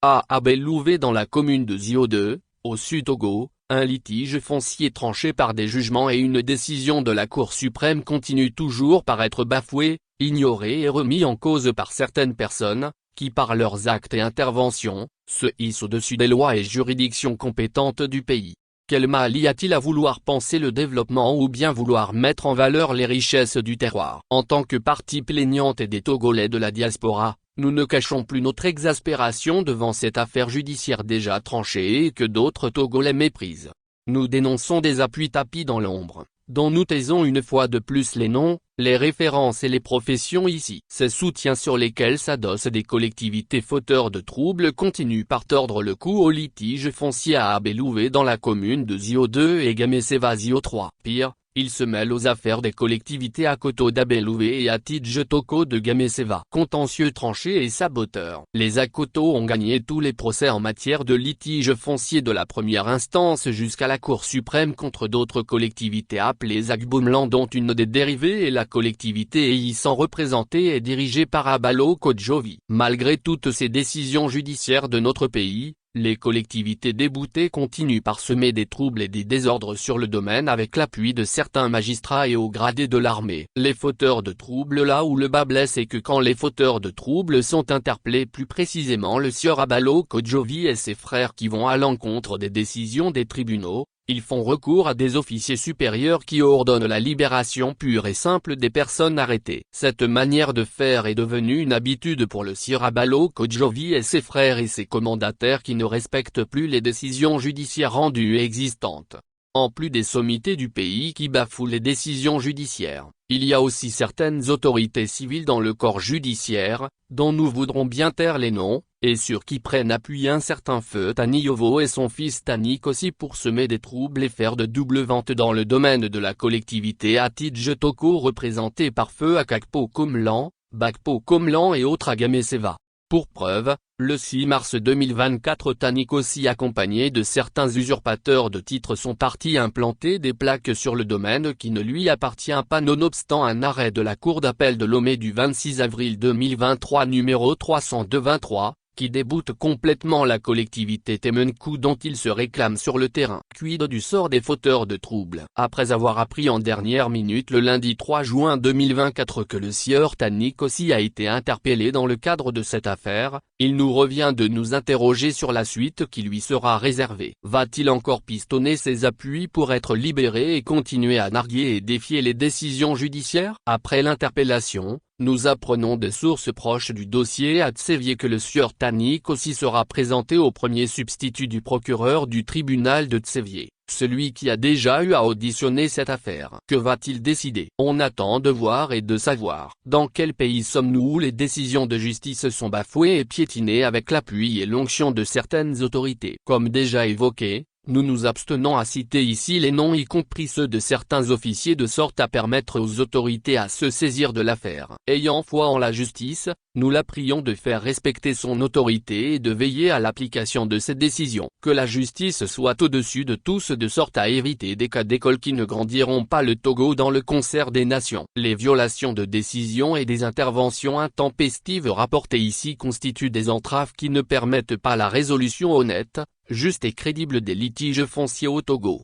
À Abelouvé dans la commune de Zio2, au Sud-Togo, un litige foncier tranché par des jugements et une décision de la Cour suprême continue toujours par être bafoué, ignoré et remis en cause par certaines personnes, qui par leurs actes et interventions, se hissent au-dessus des lois et juridictions compétentes du pays. Quel mal y a-t-il à vouloir penser le développement ou bien vouloir mettre en valeur les richesses du terroir? En tant que partie plaignante et des Togolais de la diaspora, nous ne cachons plus notre exaspération devant cette affaire judiciaire déjà tranchée et que d'autres Togolais méprisent. Nous dénonçons des appuis tapis dans l'ombre, dont nous taisons une fois de plus les noms, les références et les professions ici. Ces soutiens sur lesquels s'adossent des collectivités fauteurs de troubles continuent par tordre le cou au litige foncier à Abelouvé dans la commune de Zio2 et Gamesséva Zio3. Pire, ils se mêlent aux affaires des collectivités Akoto d'Abelouvé et Atidje-Toko de Gamesséva. Contentieux tranché et saboteur. Les Akoto ont gagné tous les procès en matière de litige foncier de la première instance jusqu'à la Cour suprême contre d'autres collectivités appelées Agbomlan dont une des dérivées est la collectivité Eyissan représentée et dirigée par Abalo Kodjovi. Malgré toutes ces décisions judiciaires de notre pays, les collectivités déboutées continuent par semer des troubles et des désordres sur le domaine avec l'appui de certains magistrats et hauts gradés de l'armée. Les fauteurs de troubles là où le bas blesse et que quand les fauteurs de troubles sont interpellés plus précisément le sieur Abalo Kodjovi et ses frères qui vont à l'encontre des décisions des tribunaux, ils font recours à des officiers supérieurs qui ordonnent la libération pure et simple des personnes arrêtées. Cette manière de faire est devenue une habitude pour le sieur Abalo Kodjovi et ses frères et ses commandataires qui ne respectent plus les décisions judiciaires rendues et existantes. En plus des sommités du pays qui bafouent les décisions judiciaires, il y a aussi certaines autorités civiles dans le corps judiciaire, dont nous voudrons bien taire les noms, et sur qui prennent appui un certain feu Tani Yovo et son fils Tanik aussi pour semer des troubles et faire de double vente dans le domaine de la collectivité Atidje-Toko représentée par feu Akakpo Komlan, Bakpo Komlan et autres à Gamesséva. Pour preuve, le 6 mars 2024 Tanik aussi accompagné de certains usurpateurs de titres sont partis implanter des plaques sur le domaine qui ne lui appartient pas nonobstant un arrêt de la Cour d'appel de Lomé du 26 avril 2023 numéro 302-23, qui déboute complètement la collectivité Temenkou dont il se réclame sur le terrain. Quid du sort des fauteurs de troubles? Après avoir appris en dernière minute le lundi 3 juin 2024 que le sieur Tanik aussi a été interpellé dans le cadre de cette affaire, il nous revient de nous interroger sur la suite qui lui sera réservée. Va-t-il encore pistonner ses appuis pour être libéré et continuer à narguer et défier les décisions judiciaires? Après l'interpellation, nous apprenons de sources proches du dossier à Tsevier que le sieur Tanik aussi sera présenté au premier substitut du procureur du tribunal de Tsevier, celui qui a déjà eu à auditionner cette affaire. Que va-t-il décider? On attend de voir et de savoir. Dans quel pays sommes-nous où les décisions de justice sont bafouées et piétinées avec l'appui et l'onction de certaines autorités? Comme déjà évoqué, nous nous abstenons à citer ici les noms y compris ceux de certains officiers de sorte à permettre aux autorités à se saisir de l'affaire. Ayant foi en la justice, nous la prions de faire respecter son autorité et de veiller à l'application de ses décisions. Que la justice soit au-dessus de tous de sorte à éviter des cas d'école qui ne grandiront pas le Togo dans le concert des nations. Les violations de décisions et des interventions intempestives rapportées ici constituent des entraves qui ne permettent pas la résolution honnête, juste et crédible des litiges fonciers au Togo.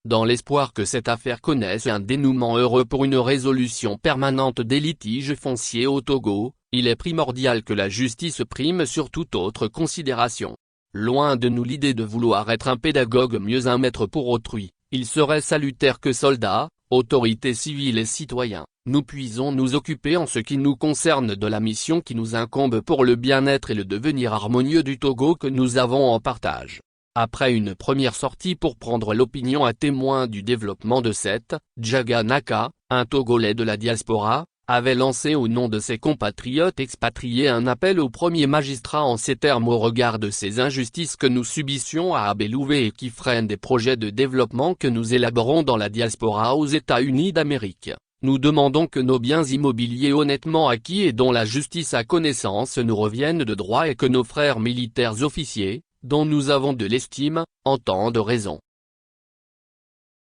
Dans l'espoir que cette affaire connaisse un dénouement heureux pour une résolution permanente des litiges fonciers au Togo, il est primordial que la justice prime sur toute autre considération. Loin de nous l'idée de vouloir être un pédagogue mieux un maître pour autrui, il serait salutaire que soldats, autorités civiles et citoyens, nous puissions nous occuper en ce qui nous concerne de la mission qui nous incombe pour le bien-être et le devenir harmonieux du Togo que nous avons en partage. Après une première sortie pour prendre l'opinion à témoin du développement de cette, Djaga Naka, un Togolais de la diaspora, avait lancé au nom de ses compatriotes expatriés un appel au premier magistrat en ces termes au regard de ces injustices que nous subissions à Abelouvé et qui freinent des projets de développement que nous élaborons dans la diaspora aux États-Unis d'Amérique. Nous demandons que nos biens immobiliers honnêtement acquis et dont la justice a connaissance nous reviennent de droit et que nos frères militaires officiers, dont nous avons de l'estime, entendent raison.